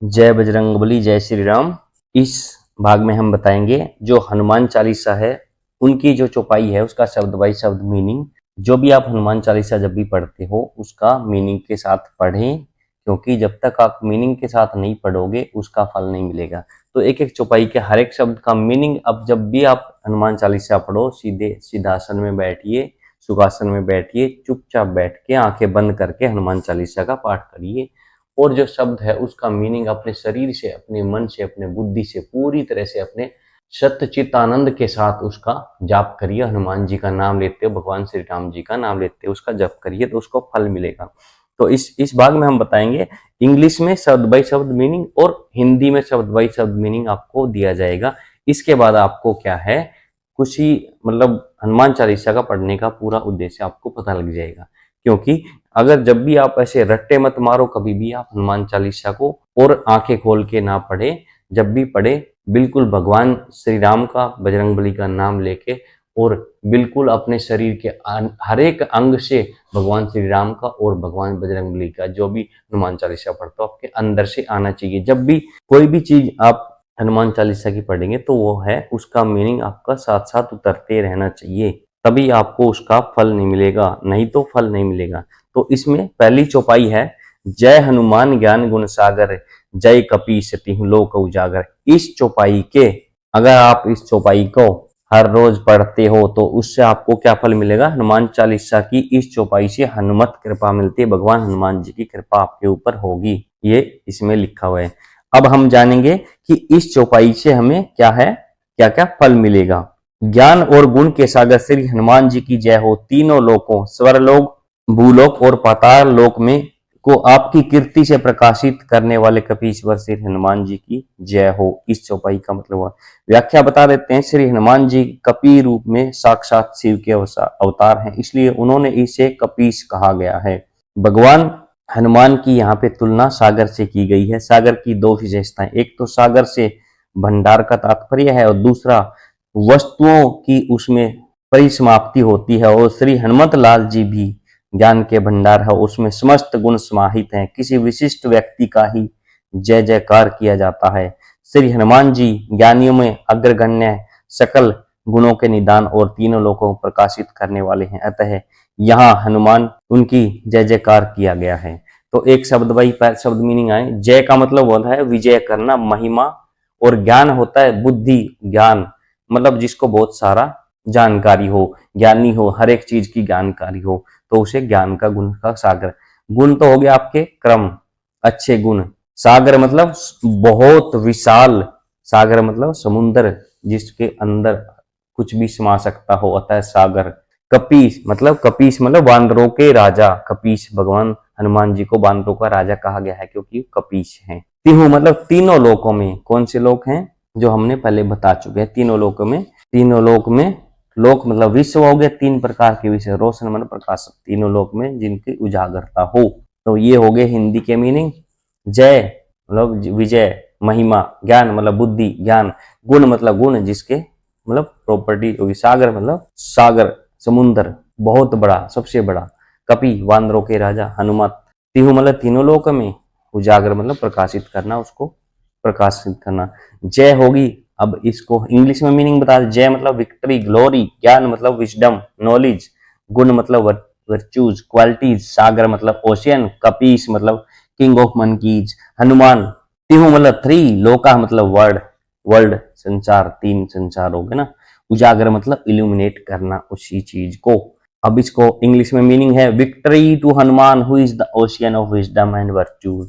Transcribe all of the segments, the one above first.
जय बजरंगबली, जय श्री राम। इस भाग में हम बताएंगे जो हनुमान चालीसा है उनकी जो चौपाई है उसका शब्द बाई शब्द मीनिंग। जो भी आप हनुमान चालीसा जब भी पढ़ते हो उसका मीनिंग के साथ पढ़ें, क्योंकि जब तक आप मीनिंग के साथ नहीं पढ़ोगे उसका फल नहीं मिलेगा। तो एक एक चौपाई के हर एक शब्द का मीनिंग। अब जब भी आप हनुमान चालीसा पढ़ो, सीधे सिद्धासन में बैठिए, सुखासन में बैठिए, चुपचाप बैठ के आंखें बंद करके हनुमान चालीसा का पाठ करिए और जो शब्द है उसका मीनिंग अपने शरीर से, अपने मन से, अपने बुद्धि से पूरी तरह से अपने सत्यचित आनंद के साथ उसका जाप करिए। हनुमान जी का नाम लेते हो, भगवान श्री राम जी का नाम लेते हो, उसका जप करिए तो उसको फल मिलेगा। तो इस भाग में हम बताएंगे इंग्लिश में शब्द बाई शब्द मीनिंग और हिंदी में शब्द बाई शब्द मीनिंग आपको दिया जाएगा। इसके बाद आपको क्या है, कुछ ही मतलब हनुमान चालीसा का पढ़ने का पूरा उद्देश्य आपको पता लग जाएगा। क्योंकि अगर जब भी आप ऐसे रट्टे मत मारो, कभी भी आप हनुमान चालीसा को और आंखें खोल के ना पढ़े, जब भी पढ़े बिल्कुल भगवान श्री राम का, बजरंगबली का नाम लेके और बिल्कुल अपने शरीर के हर एक अंग से भगवान श्री राम का और भगवान बजरंगबली का जो भी हनुमान चालीसा पढ़ते हो आपके अंदर से आना चाहिए। जब भी कोई भी चीज आप हनुमान चालीसा की पढ़ेंगे तो वो है उसका मीनिंग आपका साथ साथ उतरते रहना चाहिए, तभी आपको उसका फल नहीं मिलेगा, नहीं तो फल नहीं मिलेगा। तो इसमें पहली चौपाई है जय हनुमान ज्ञान गुण सागर, जय कपीस तिहुँ लोक उजागर। इस चौपाई के अगर आप इस चौपाई को हर रोज पढ़ते हो तो उससे आपको क्या फल मिलेगा। हनुमान चालीसा की इस चौपाई से हनुमत कृपा मिलती है, भगवान हनुमान जी की कृपा आपके ऊपर होगी, ये इसमें लिखा हुआ है। अब हम जानेंगे कि इस चौपाई से हमें क्या है, क्या क्या फल मिलेगा। ज्ञान और गुण के सागर श्री हनुमान जी की जय हो, तीनों लोकों स्वरलोक, भूलोक और पाताल लोक में को आपकी कीर्ति से प्रकाशित करने वाले कपीश्वर श्री हनुमान जी की जय हो। इस चौपाई का मतलब हुआ। व्याख्या बता देते हैं। श्री हनुमान जी कपी रूप में साक्षात शिव के अवतार हैं, इसलिए उन्होंने इसे कपीश कहा गया है। भगवान हनुमान की यहाँ पे तुलना सागर से की गई है। सागर की दो विशेषताएं, एक तो सागर से भंडार का तात्पर्य है और दूसरा वस्तुओं की उसमें परिसमाप्ति होती है। और श्री हनुमत लाल जी भी ज्ञान के भंडार है, उसमें समस्त गुण समाहित हैं, किसी विशिष्ट व्यक्ति का ही जय जयकार किया जाता है। श्री हनुमान जी ज्ञानियों में अग्रगण्य, सकल गुणों के निदान और तीनों लोकों को प्रकाशित करने वाले हैं, अतः यहाँ हनुमान उनकी जय जयकार किया गया है। तो एक शब्द बाई शब्द मीनिंग आए। जय का मतलब होता है विजय करना, महिमा, और ज्ञान होता है बुद्धि, ज्ञान मतलब जिसको बहुत सारा जानकारी हो, ज्ञानी हो, हर एक चीज की जानकारी हो, तो उसे ज्ञान का गुण का सागर। गुण तो हो गया आपके क्रम, अच्छे गुण। सागर मतलब बहुत विशाल, सागर मतलब समुद्र जिसके अंदर कुछ भी समा सकता हो, अतः सागर। कपीस मतलब बानरों के राजा, कपीस भगवान हनुमान जी को बानरों का राजा कहा गया है क्योंकि कपीस हैं। तिहु मतलब तीनों लोकों में, कौन से लोक हैं जो हमने पहले बता चुके हैं, तीनों लोकों में। तीनों लोक में, लोक मतलब विश्व हो गया, तीन प्रकार के विषय, रोशन मतलब प्रकाश, तीनों लोक में जिनकी उजागरता हो। तो ये हो गए हिंदी के मीनिंग। जय मतलब विजय, महिमा, ज्ञान मतलब बुद्धि ज्ञान, गुण मतलब गुण जिसके मतलब प्रॉपर्टी होगी, सागर मतलब सागर समुन्द्र बहुत बड़ा, सबसे बड़ा, कपि वानरों के राजा, हनुमत, तिहु मतलब तीनों लोक में, उजागर मतलब प्रकाशित करना, उसको प्रकाशित करना। जय होगी। अब इसको इंग्लिश में मीनिंग बता दें। जय मतलब विक्ट्री, ग्लोरी, ज्ञान मतलब विजडम, नॉलेज, गुण मतलब वर्च्यूज, क्वालिटीज, सागर मतलब ओशियन, कपीस मतलब किंग ऑफ मंकीज, हनुमान, तिहु मतलब थ्री, लोका मतलब वर्ल्ड, वर्ल्ड संसार, तीन संसार हो गए ना, उजागर मतलब इल्यूमिनेट करना उसी चीज को। अब इसको इंग्लिश में मीनिंग है victory to Hanuman who is the ocean of wisdom and virtues,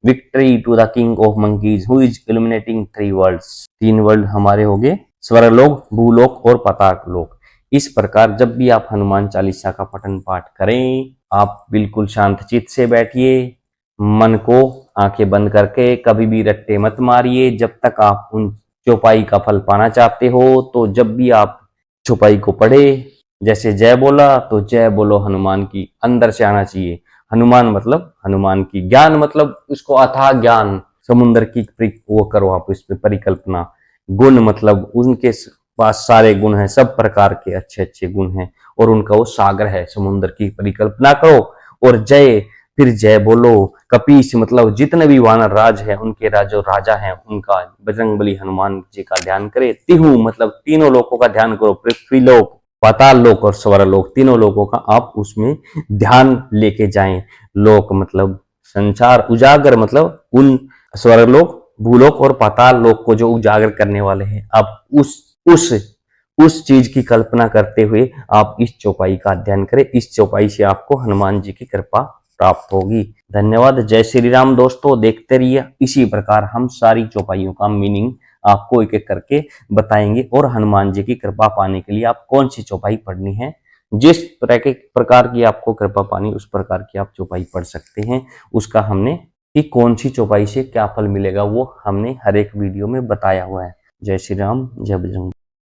victory to the king of monkeys who is illuminating three worlds. तीन वर्ल्ड हमारे हो गए, स्वरलोक, भूलोक और पाताल लोक। इस प्रकार जब भी आप हनुमान चालीसा का पठन पाठ करें, आप बिल्कुल शांत चित्त से बैठिए, मन को आंखें बंद करके, कभी भी रट्टे मत मारिए। जब तक आप उन चौपाई का फल पाना चाहते हो, तो जब भी आप चौपाई को पढ़े, जैसे जय बोला तो जय बोलो हनुमान की, अंदर से आना चाहिए। हनुमान मतलब हनुमान की, ज्ञान मतलब उसको अथाह ज्ञान, समुद्र की वो करो आप इस पे परिकल्पना। गुण मतलब उनके पास सारे गुण हैं, सब प्रकार के अच्छे अच्छे गुण हैं और उनका वो सागर है, समुद्र की परिकल्पना करो। और जय फिर जय बोलो। कपीस मतलब जितने भी वानर राज है उनके जो राजा हैं उनका बजरंगबली हनुमान जी का ध्यान करे। तिहु मतलब तीनों लोकों का ध्यान करो, पृथ्वीलोक, पाताल लोक और स्वर्गलोक, तीनों लोकों का आप उसमें ध्यान लेके जाएं। लोक मतलब संसार, उजागर मतलब उन स्वर्गलोक, भूलोक और पाताल लोक को जो उजागर करने वाले हैं, आप उस उस चीज की कल्पना करते हुए आप इस चौपाई का अध्ययन करें। इस चौपाई से आपको हनुमान जी की कृपा प्राप्त होगी। धन्यवाद। जय श्री राम दोस्तों, देखते रहिए इसी प्रकार हम सारी चौपाइयों का मीनिंग आपको एक एक करके बताएंगे और हनुमान जी की कृपा पाने के लिए आप कौन सी चौपाई पढ़नी है, जिस प्रकार की आपको कृपा पानी उस प्रकार की आप चौपाई पढ़ सकते हैं। उसका हमने कि कौन सी चौपाई से क्या फल मिलेगा वो हमने हर एक वीडियो में बताया हुआ है। जय श्री राम, जय बजरंग।